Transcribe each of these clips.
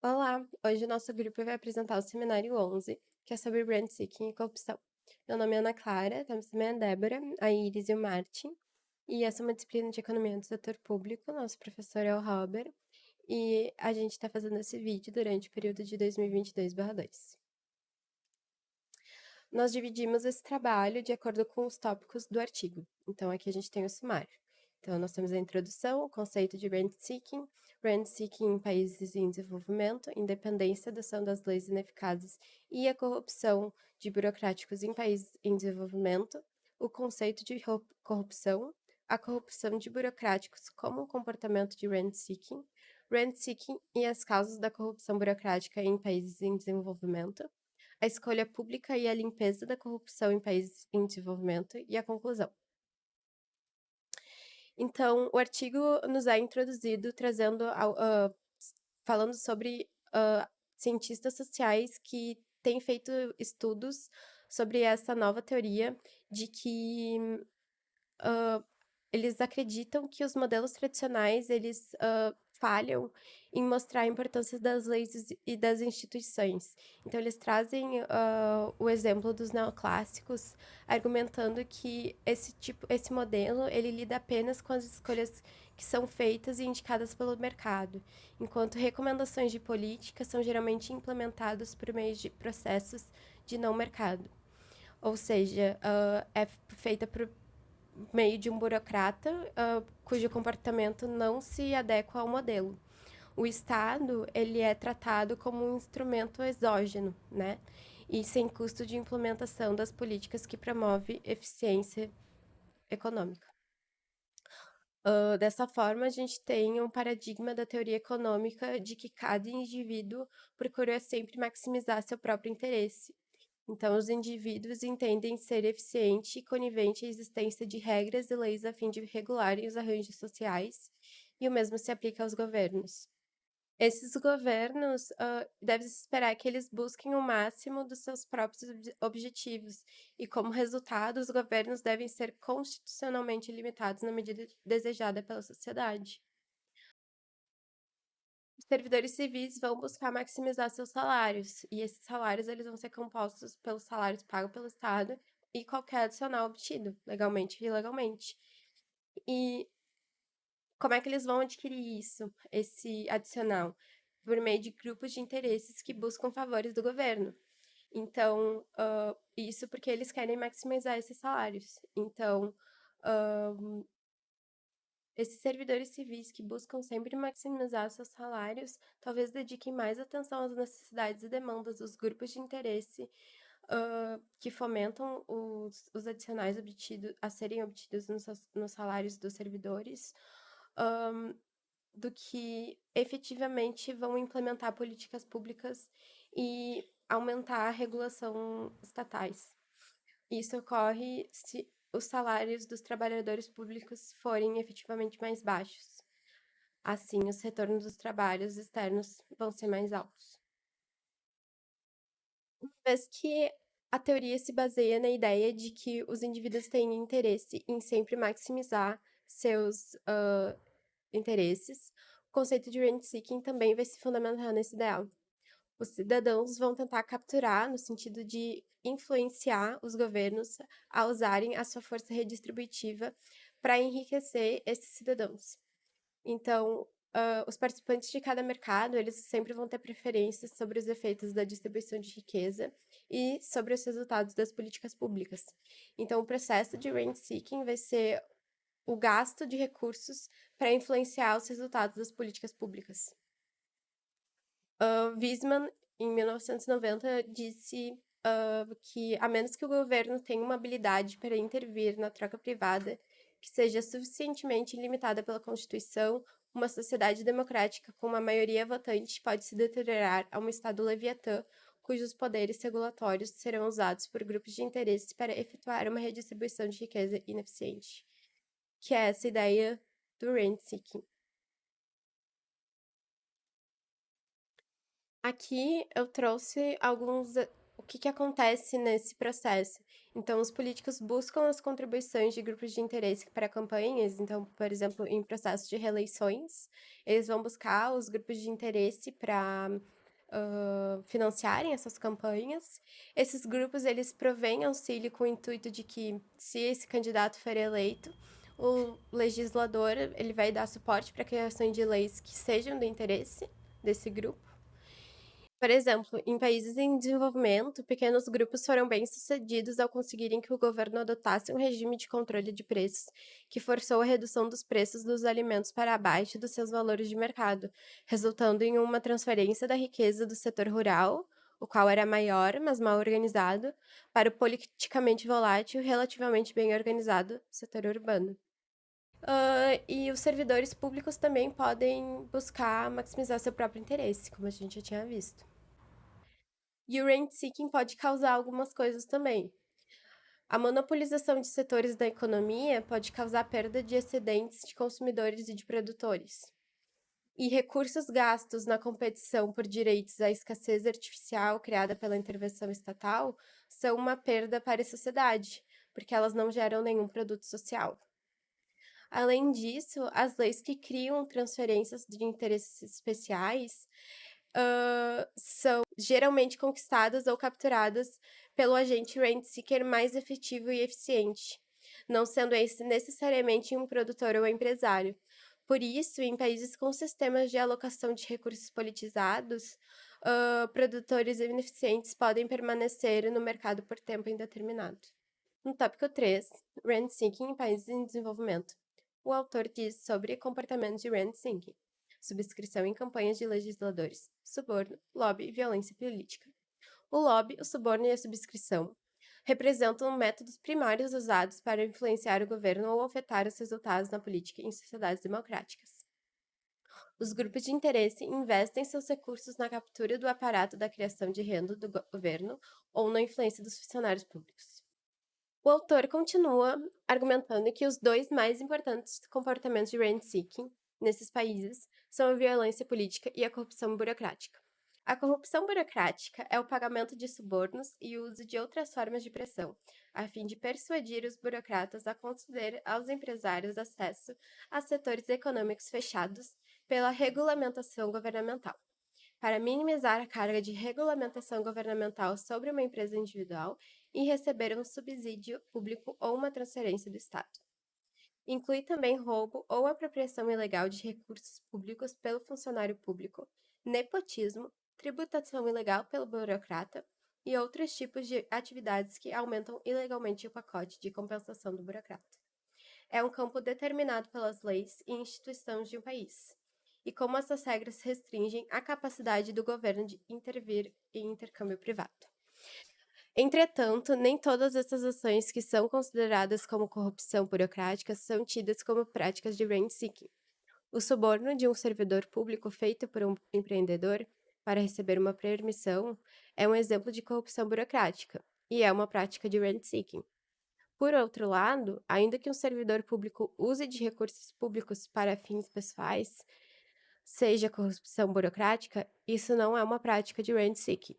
Olá, hoje o nosso grupo vai apresentar o seminário 11, que é sobre brand seeking e corrupção. Meu nome é Ana Clara, temos também a Débora, a Iris e o Martin. E essa é uma disciplina de economia do setor público, nosso professor é o Robert, e a gente está fazendo esse vídeo durante o período de 2022/2. Nós dividimos esse trabalho de acordo com os tópicos do artigo. Então, aqui a gente tem o sumário. Então, nós temos a introdução, o conceito de brand seeking em países em desenvolvimento, independência da ação das leis ineficazes e a corrupção de burocráticos em países em desenvolvimento, o conceito de corrupção, a corrupção de burocráticos como um comportamento de brand seeking e as causas da corrupção burocrática em países em desenvolvimento, a escolha pública e a limpeza da corrupção em países em desenvolvimento e a conclusão. Então, o artigo nos é introduzido falando sobre cientistas sociais que têm feito estudos sobre essa nova teoria de que eles acreditam que os modelos tradicionais, eles falham em mostrar a importância das leis e das instituições. Então, eles trazem o exemplo dos neoclássicos, argumentando que esse modelo, ele lida apenas com as escolhas que são feitas e indicadas pelo mercado, enquanto recomendações de política são geralmente implementadas por meio de processos de não mercado. Ou seja, é feita por meio de um burocrata cujo comportamento não se adequa ao modelo. O Estado, ele é tratado como um instrumento exógeno, né? E sem custo de implementação das políticas que promove eficiência econômica. Dessa forma, a gente tem um paradigma da teoria econômica de que cada indivíduo procura sempre maximizar seu próprio interesse. Então, os indivíduos entendem ser eficiente e conivente a existência de regras e leis a fim de regularem os arranjos sociais, e o mesmo se aplica aos governos. Esses governos, deve-se esperar que eles busquem o máximo dos seus próprios objetivos, e como resultado, os governos devem ser constitucionalmente limitados na medida desejada pela sociedade. Os servidores civis vão buscar maximizar seus salários, e esses salários eles vão ser compostos pelos salários pagos pelo Estado e qualquer adicional obtido, legalmente e ilegalmente. E como é que eles vão adquirir isso, esse adicional? Por meio de grupos de interesses que buscam favores do governo. Então, isso porque eles querem maximizar esses salários. Então, esses servidores civis que buscam sempre maximizar seus salários, talvez dediquem mais atenção às necessidades e demandas dos grupos de interesse que fomentam os adicionais a serem obtidos nos salários dos servidores, do que efetivamente vão implementar políticas públicas e aumentar a regulação estatais. Isso ocorre se os salários dos trabalhadores públicos forem efetivamente mais baixos. Assim, os retornos dos trabalhos externos vão ser mais altos. Uma vez que a teoria se baseia na ideia de que os indivíduos têm interesse em sempre maximizar seus interesses, o conceito de rent-seeking também vai se fundamentar nesse ideal. Os cidadãos vão tentar capturar, no sentido de influenciar os governos a usarem a sua força redistributiva para enriquecer esses cidadãos. Então, os participantes de cada mercado, eles sempre vão ter preferências sobre os efeitos da distribuição de riqueza e sobre os resultados das políticas públicas. Então, o processo de rent-seeking vai ser o gasto de recursos para influenciar os resultados das políticas públicas. Wiesmann, em 1990, disse que, a menos que o governo tenha uma habilidade para intervir na troca privada que seja suficientemente limitada pela Constituição, uma sociedade democrática com uma maioria votante pode se deteriorar a um Estado leviatã, cujos poderes regulatórios serão usados por grupos de interesse para efetuar uma redistribuição de riqueza ineficiente. Que é essa ideia do rent-seeking. Aqui eu trouxe que acontece nesse processo? Então, os políticos buscam as contribuições de grupos de interesse para campanhas. Então, por exemplo, em processos de reeleições, eles vão buscar os grupos de interesse para financiarem essas campanhas. Esses grupos, eles provêm auxílio com o intuito de que, se esse candidato for eleito, o legislador ele vai dar suporte para a criação de leis que sejam do interesse desse grupo. Por exemplo, em países em desenvolvimento, pequenos grupos foram bem-sucedidos ao conseguirem que o governo adotasse um regime de controle de preços, que forçou a redução dos preços dos alimentos para abaixo dos seus valores de mercado, resultando em uma transferência da riqueza do setor rural, o qual era maior, mas mal organizado, para o politicamente volátil e relativamente bem organizado setor urbano. E os servidores públicos também podem buscar maximizar seu próprio interesse, como a gente já tinha visto. E o rent-seeking pode causar algumas coisas também. A monopolização de setores da economia pode causar perda de excedentes de consumidores e de produtores. E recursos gastos na competição por direitos à escassez artificial criada pela intervenção estatal são uma perda para a sociedade, porque elas não geram nenhum produto social. Além disso, as leis que criam transferências de interesses especiais são geralmente conquistadas ou capturadas pelo agente rent-seeker mais efetivo e eficiente, não sendo esse necessariamente um produtor ou empresário. Por isso, em países com sistemas de alocação de recursos politizados, produtores ineficientes podem permanecer no mercado por tempo indeterminado. No tópico 3, rent-seeking em países em desenvolvimento. O autor diz sobre comportamentos de rent-seeking: subscrição em campanhas de legisladores, suborno, lobby e violência política. O lobby, o suborno e a subscrição representam métodos primários usados para influenciar o governo ou afetar os resultados na política em sociedades democráticas. Os grupos de interesse investem seus recursos na captura do aparato da criação de renda do governo ou na influência dos funcionários públicos. O autor continua argumentando que os dois mais importantes comportamentos de rent-seeking nesses países são a violência política e a corrupção burocrática. A corrupção burocrática é o pagamento de subornos e o uso de outras formas de pressão, a fim de persuadir os burocratas a conceder aos empresários acesso a setores econômicos fechados pela regulamentação governamental. Para minimizar a carga de regulamentação governamental sobre uma empresa individual e receber um subsídio público ou uma transferência do Estado. Inclui também roubo ou apropriação ilegal de recursos públicos pelo funcionário público, nepotismo, tributação ilegal pelo burocrata e outros tipos de atividades que aumentam ilegalmente o pacote de compensação do burocrata. É um campo determinado pelas leis e instituições de um país, e como essas regras restringem a capacidade do governo de intervir em intercâmbio privado. Entretanto, nem todas essas ações que são consideradas como corrupção burocrática são tidas como práticas de rent-seeking. O suborno de um servidor público feito por um empreendedor para receber uma permissão é um exemplo de corrupção burocrática e é uma prática de rent-seeking. Por outro lado, ainda que um servidor público use de recursos públicos para fins pessoais, seja corrupção burocrática, isso não é uma prática de rent-seeking.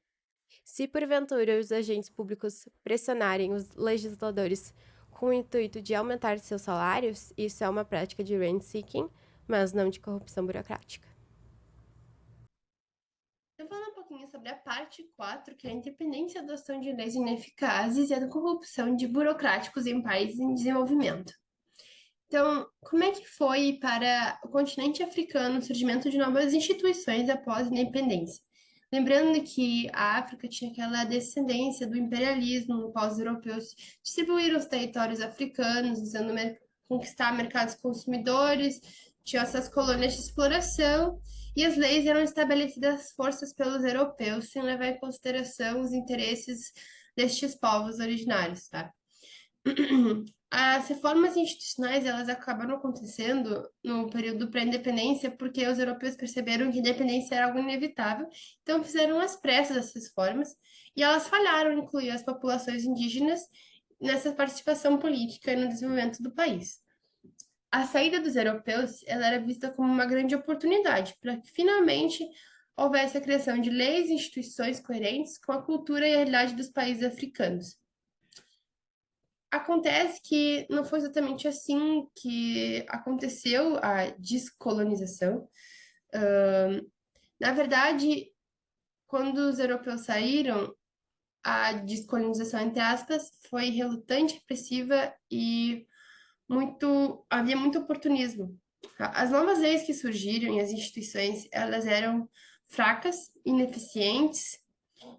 Se porventura os agentes públicos pressionarem os legisladores com o intuito de aumentar seus salários, isso é uma prática de rent-seeking, mas não de corrupção burocrática. Eu vou falar um pouquinho sobre a parte 4, que é a independência da ação de leis ineficazes e a corrupção de burocráticos em países em desenvolvimento. Então, como é que foi para o continente africano o surgimento de novas instituições após a independência? Lembrando que a África tinha aquela descendência do imperialismo, no qual os europeus distribuíram os territórios africanos, visando conquistar mercados consumidores, tinham essas colônias de exploração, e as leis eram estabelecidas às forças pelos europeus, sem levar em consideração os interesses destes povos originários, tá? As reformas institucionais, elas acabaram acontecendo no período pré-independência porque os europeus perceberam que a independência era algo inevitável, então fizeram às pressas essas reformas e elas falharam em incluir as populações indígenas nessa participação política e no desenvolvimento do país. A saída dos europeus, ela era vista como uma grande oportunidade para que finalmente houvesse a criação de leis e instituições coerentes com a cultura e a realidade dos países africanos. Acontece que não foi exatamente assim que aconteceu a descolonização. Na verdade, quando os europeus saíram, a descolonização, entre aspas, foi relutante, repressiva e havia muito oportunismo. As novas leis que surgiram e as instituições, elas eram fracas, ineficientes,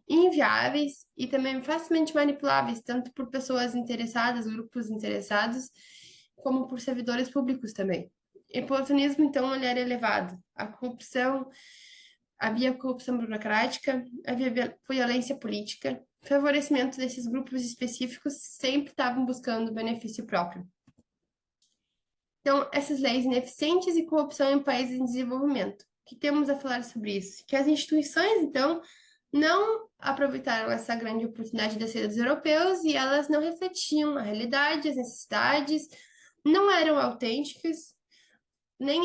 inviáveis e também facilmente manipuláveis, tanto por pessoas interessadas, grupos interessados, como por servidores públicos também. O oportunismo, então, ele era elevado. Havia corrupção burocrática, havia violência política, favorecimento desses grupos específicos sempre estavam buscando benefício próprio. Então, essas leis ineficientes e corrupção em países em desenvolvimento. O que temos a falar sobre isso? Que as instituições, então, não aproveitaram essa grande oportunidade da saída dos europeus e elas não refletiam a realidade, as necessidades, não eram autênticas, nem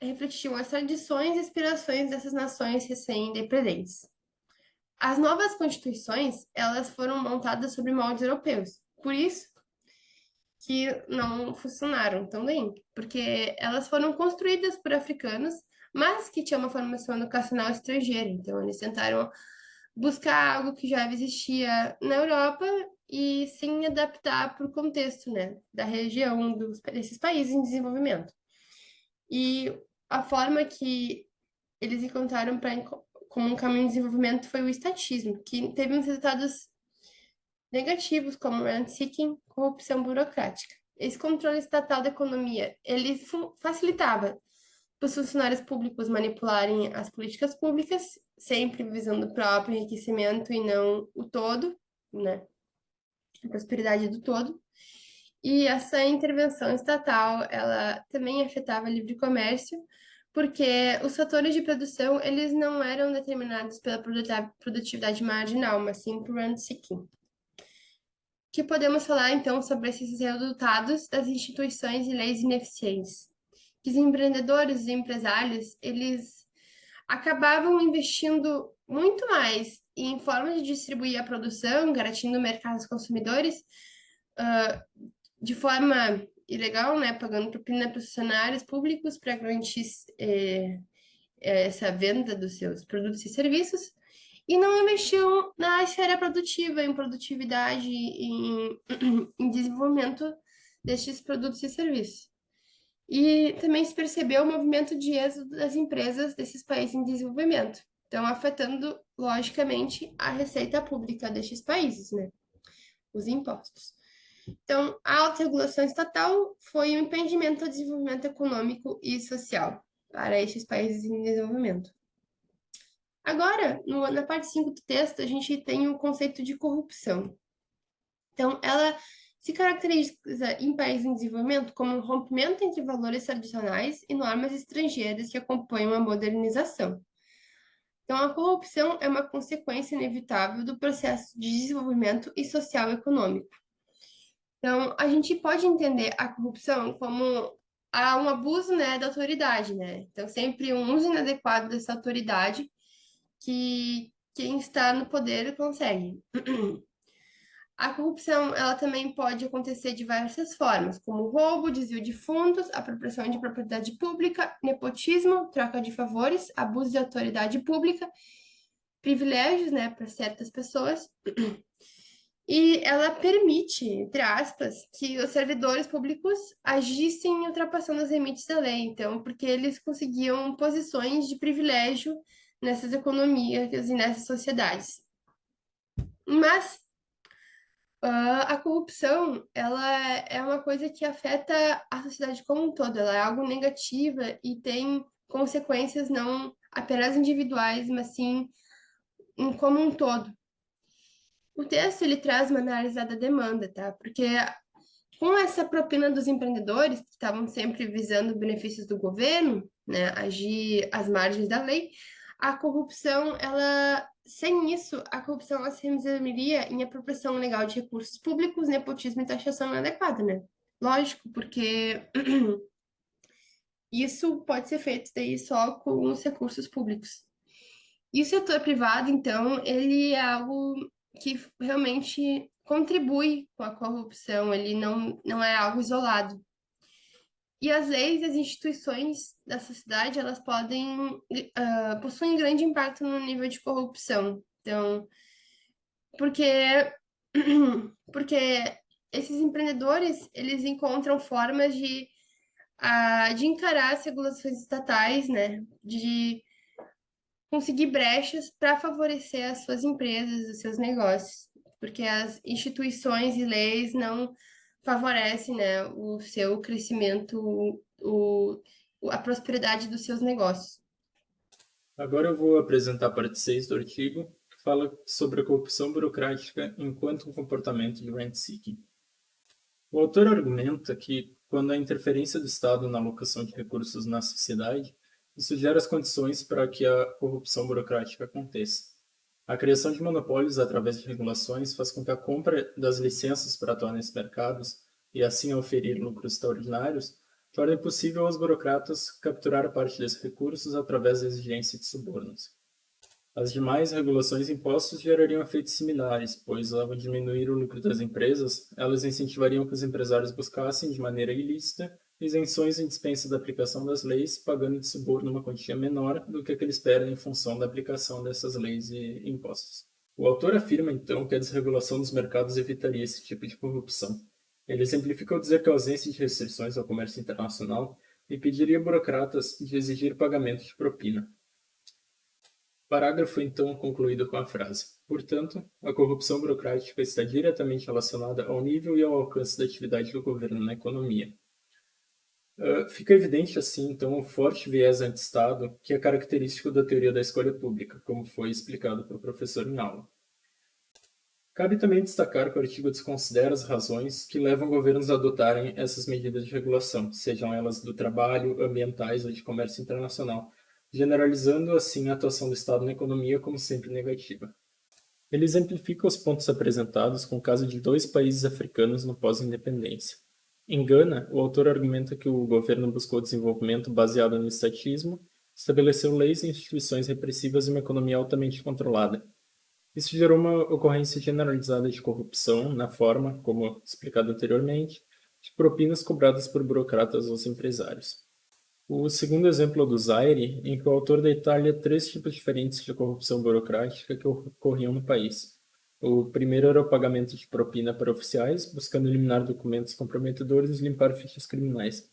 refletiam as tradições e aspirações dessas nações recém-independentes. As novas constituições, elas foram montadas sobre moldes europeus. Por isso que não funcionaram tão bem, porque elas foram construídas por africanos, mas que tinham uma formação educacional estrangeira. Então, eles tentaram buscar algo que já existia na Europa e sim adaptar para o contexto, né, da região desses países em desenvolvimento. E a forma que eles encontraram como um caminho de desenvolvimento foi o estatismo, que teve uns resultados negativos, como rent-seeking, corrupção burocrática. Esse controle estatal da economia, ele facilitava os funcionários públicos manipularem as políticas públicas, sempre visando o próprio enriquecimento e não o todo, né? A prosperidade do todo. E essa intervenção estatal, ela também afetava o livre comércio, porque os fatores de produção, eles não eram determinados pela produtividade marginal, mas sim por rent-seeking. Que podemos falar, então, sobre esses resultados das instituições e leis ineficientes. Que os empreendedores e empresários, eles acabavam investindo muito mais em formas de distribuir a produção, garantindo o mercado aos consumidores, de forma ilegal, né, pagando propina para os funcionários públicos para garantir essa venda dos seus produtos e serviços, e não investiam na esfera produtiva, em produtividade, em desenvolvimento destes produtos e serviços. E também se percebeu o movimento de êxodo das empresas desses países em desenvolvimento, então afetando, logicamente, a receita pública destes países, né? Os impostos. Então, a autorregulação estatal foi um impedimento ao desenvolvimento econômico e social para estes países em desenvolvimento. Agora, na parte 5 do texto, a gente tem o conceito de corrupção. Então, ela se caracteriza em países em desenvolvimento como um rompimento entre valores tradicionais e normas estrangeiras que acompanham a modernização. Então, a corrupção é uma consequência inevitável do processo de desenvolvimento e social econômico. Então, a gente pode entender a corrupção como um abuso, né, da autoridade, né? Então, sempre um uso inadequado dessa autoridade que quem está no poder consegue. A corrupção, ela também pode acontecer de diversas formas, como roubo, desvio de fundos, apropriação de propriedade pública, nepotismo, troca de favores, abuso de autoridade pública, privilégios, né, para certas pessoas. E ela permite, entre aspas, que os servidores públicos agissem ultrapassando os limites da lei, então, porque eles conseguiam posições de privilégio nessas economias e nessas sociedades. Mas a corrupção, ela é uma coisa que afeta a sociedade como um todo, ela é algo negativa e tem consequências não apenas individuais, mas sim como um todo. O texto ele traz uma análise da demanda, tá? Porque com essa propina dos empreendedores, que estavam sempre visando benefícios do governo, né, agir às margens da lei, a corrupção, sem isso, a corrupção ela se resumiria em apropriação legal de recursos públicos, nepotismo e taxação inadequada, né? Lógico, porque isso pode ser feito daí só com os recursos públicos. E o setor privado, então, ele é algo que realmente contribui com a corrupção, ele não é algo isolado. E as leis e as instituições da sociedade, elas podem, possuem grande impacto no nível de corrupção. Então, porque, porque esses empreendedores, eles encontram formas de encarar as regulações estatais, né? De conseguir brechas para favorecer as suas empresas, os seus negócios, porque as instituições e leis não favorecem, né, o seu crescimento, a prosperidade dos seus negócios. Agora eu vou apresentar a parte 6 do artigo, que fala sobre a corrupção burocrática enquanto um comportamento de rent-seeking. O autor argumenta que, quando há interferência do Estado na alocação de recursos na sociedade, isso gera as condições para que a corrupção burocrática aconteça. A criação de monopólios através de regulações faz com que a compra das licenças para atuar nesses mercados e assim oferir lucros extraordinários torne possível aos burocratas capturar parte desses recursos através da exigência de subornos. As demais regulações e impostos gerariam efeitos similares, pois, ao diminuir o lucro das empresas, elas incentivariam que os empresários buscassem, de maneira ilícita, isenções em dispensa da aplicação das leis, pagando de suborno uma quantia menor do que a que eles perdem em função da aplicação dessas leis e impostos. O autor afirma, então, que a desregulação dos mercados evitaria esse tipo de corrupção. Ele exemplifica ao dizer que a ausência de restrições ao comércio internacional impediria burocratas de exigir pagamento de propina. O parágrafo então concluído com a frase: portanto, a corrupção burocrática está diretamente relacionada ao nível e ao alcance da atividade do governo na economia. Fica evidente, assim, então, o forte viés anti-Estado que é característico da teoria da escolha pública, como foi explicado pelo professor em aula. Cabe também destacar que o artigo desconsidera as razões que levam governos a adotarem essas medidas de regulação, sejam elas do trabalho, ambientais ou de comércio internacional, generalizando assim a atuação do Estado na economia como sempre negativa. Ele exemplifica os pontos apresentados com o caso de dois países africanos no pós-independência. Em Gana, o autor argumenta que o governo buscou desenvolvimento baseado no estatismo, estabeleceu leis e instituições repressivas e uma economia altamente controlada. Isso gerou uma ocorrência generalizada de corrupção na forma, como explicado anteriormente, de propinas cobradas por burocratas aos empresários. O segundo exemplo é do Zaire, em que o autor detalha três tipos diferentes de corrupção burocrática que ocorriam no país. O primeiro era o pagamento de propina para oficiais, buscando eliminar documentos comprometedores e limpar fichas criminais.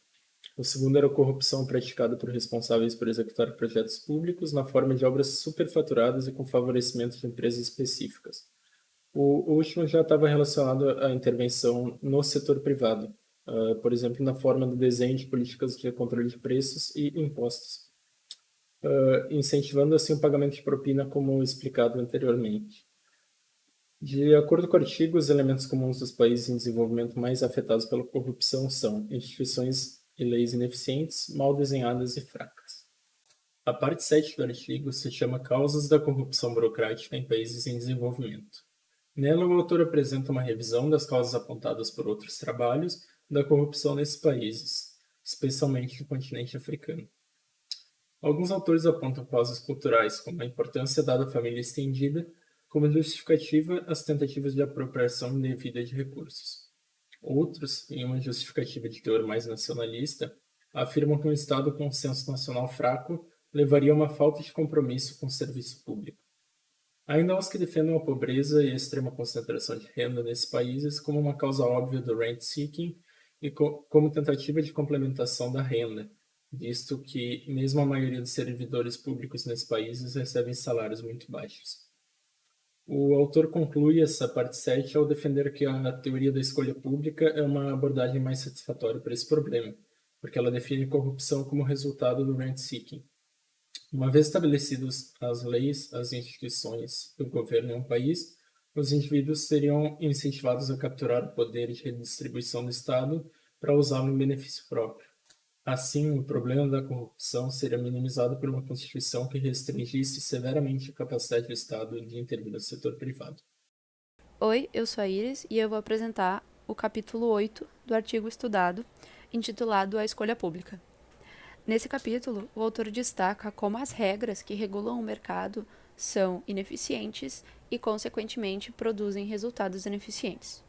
O segundo era a corrupção praticada por responsáveis por executar projetos públicos na forma de obras superfaturadas e com favorecimento de empresas específicas. O último já estava relacionado à intervenção no setor privado, por exemplo, na forma do desenho de políticas de controle de preços e impostos, incentivando assim o pagamento de propina, como explicado anteriormente. De acordo com o artigo, os elementos comuns dos países em desenvolvimento mais afetados pela corrupção são instituições e leis ineficientes, mal desenhadas e fracas. A parte 7 do artigo se chama Causas da corrupção burocrática em países em desenvolvimento. Nela, o autor apresenta uma revisão das causas apontadas por outros trabalhos da corrupção nesses países, especialmente no continente africano. Alguns autores apontam causas culturais, como a importância dada à família estendida, como justificativa às tentativas de apropriação indevida de recursos. Outros, em uma justificativa de teor mais nacionalista, afirmam que um Estado com um senso nacional fraco levaria a uma falta de compromisso com o serviço público. Ainda há os que defendem a pobreza e a extrema concentração de renda nesses países como uma causa óbvia do rent-seeking e como tentativa de complementação da renda, visto que mesmo a maioria dos servidores públicos nesses países recebem salários muito baixos. O autor conclui essa parte 7 ao defender que a teoria da escolha pública é uma abordagem mais satisfatória para esse problema, porque ela define corrupção como resultado do rent-seeking. Uma vez estabelecidas as leis, as instituições do governo em um país, os indivíduos seriam incentivados a capturar o poder de redistribuição do Estado para usá-lo em benefício próprio. Assim, o problema da corrupção seria minimizado por uma Constituição que restringisse severamente a capacidade do Estado de intervir no setor privado. Oi, eu sou a Iris e eu vou apresentar o capítulo 8 do artigo estudado, intitulado A Escolha Pública. Nesse capítulo, o autor destaca como as regras que regulam o mercado são ineficientes e, consequentemente, produzem resultados ineficientes.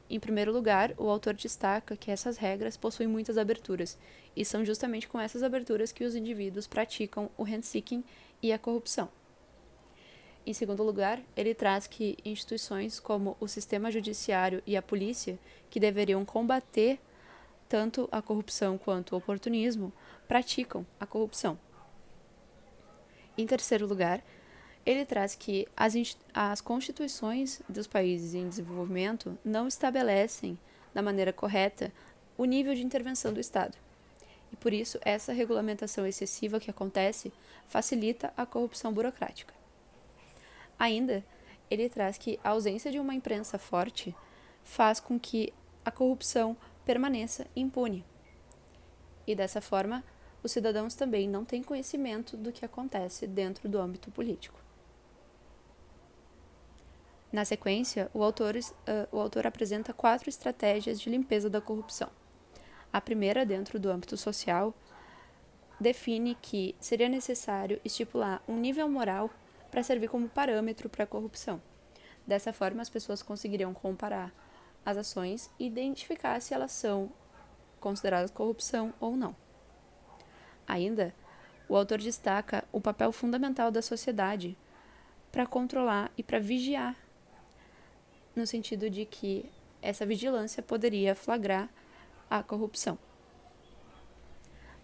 Em primeiro lugar, o autor destaca que essas regras possuem muitas aberturas, e são justamente com essas aberturas que os indivíduos praticam o rent-seeking e a corrupção. Em segundo lugar, ele traz que instituições como o sistema judiciário e a polícia, que deveriam combater tanto a corrupção quanto o oportunismo, praticam a corrupção. Em terceiro lugar, ele traz que as constituições dos países em desenvolvimento não estabelecem, da maneira correta, o nível de intervenção do Estado. E por isso, essa regulamentação excessiva que acontece facilita a corrupção burocrática. Ainda, ele traz que a ausência de uma imprensa forte faz com que a corrupção permaneça impune. E dessa forma, os cidadãos também não têm conhecimento do que acontece dentro do âmbito político. Na sequência, o autor apresenta 4 estratégias de limpeza da corrupção. A primeira, dentro do âmbito social, define que seria necessário estipular um nível moral para servir como parâmetro para a corrupção. Dessa forma, as pessoas conseguiriam comparar as ações e identificar se elas são consideradas corrupção ou não. Ainda, o autor destaca o papel fundamental da sociedade para controlar e para vigiar, no sentido de que essa vigilância poderia flagrar a corrupção.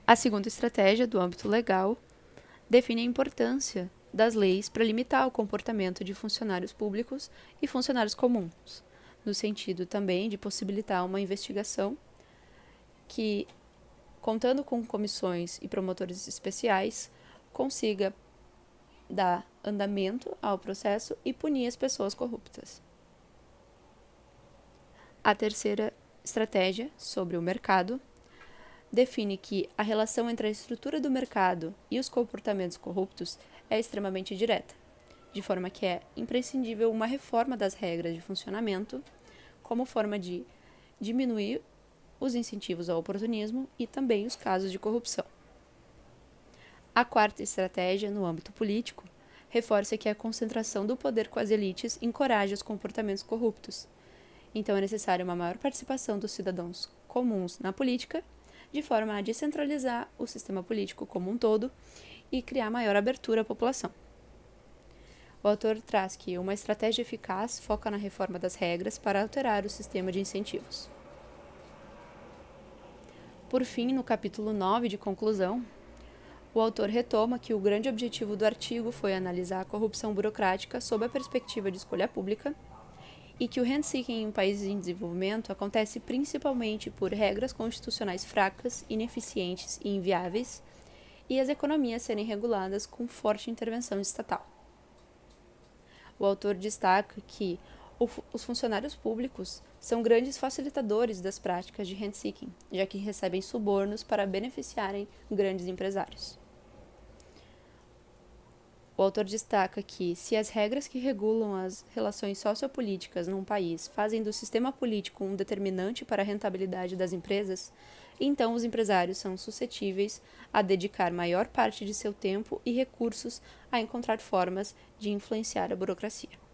A segunda estratégia, do âmbito legal, define a importância das leis para limitar o comportamento de funcionários públicos e funcionários comuns, no sentido também de possibilitar uma investigação que, contando com comissões e promotores especiais, consiga dar andamento ao processo e punir as pessoas corruptas. A terceira estratégia, sobre o mercado, define que a relação entre a estrutura do mercado e os comportamentos corruptos é extremamente direta, de forma que é imprescindível uma reforma das regras de funcionamento como forma de diminuir os incentivos ao oportunismo e também os casos de corrupção. A quarta estratégia, no âmbito político, reforça que a concentração do poder com as elites encoraja os comportamentos corruptos. Então é necessária uma maior participação dos cidadãos comuns na política, de forma a descentralizar o sistema político como um todo e criar maior abertura à população. O autor traz que uma estratégia eficaz foca na reforma das regras para alterar o sistema de incentivos. Por fim, no capítulo 9 de conclusão, o autor retoma que o grande objetivo do artigo foi analisar a corrupção burocrática sob a perspectiva de escolha pública e que o rent-seeking em países em desenvolvimento acontece principalmente por regras constitucionais fracas, ineficientes e inviáveis, e as economias serem reguladas com forte intervenção estatal. O autor destaca que os funcionários públicos são grandes facilitadores das práticas de rent-seeking, já que recebem subornos para beneficiarem grandes empresários. O autor destaca que, se as regras que regulam as relações sociopolíticas num país fazem do sistema político um determinante para a rentabilidade das empresas, então os empresários são suscetíveis a dedicar maior parte de seu tempo e recursos a encontrar formas de influenciar a burocracia.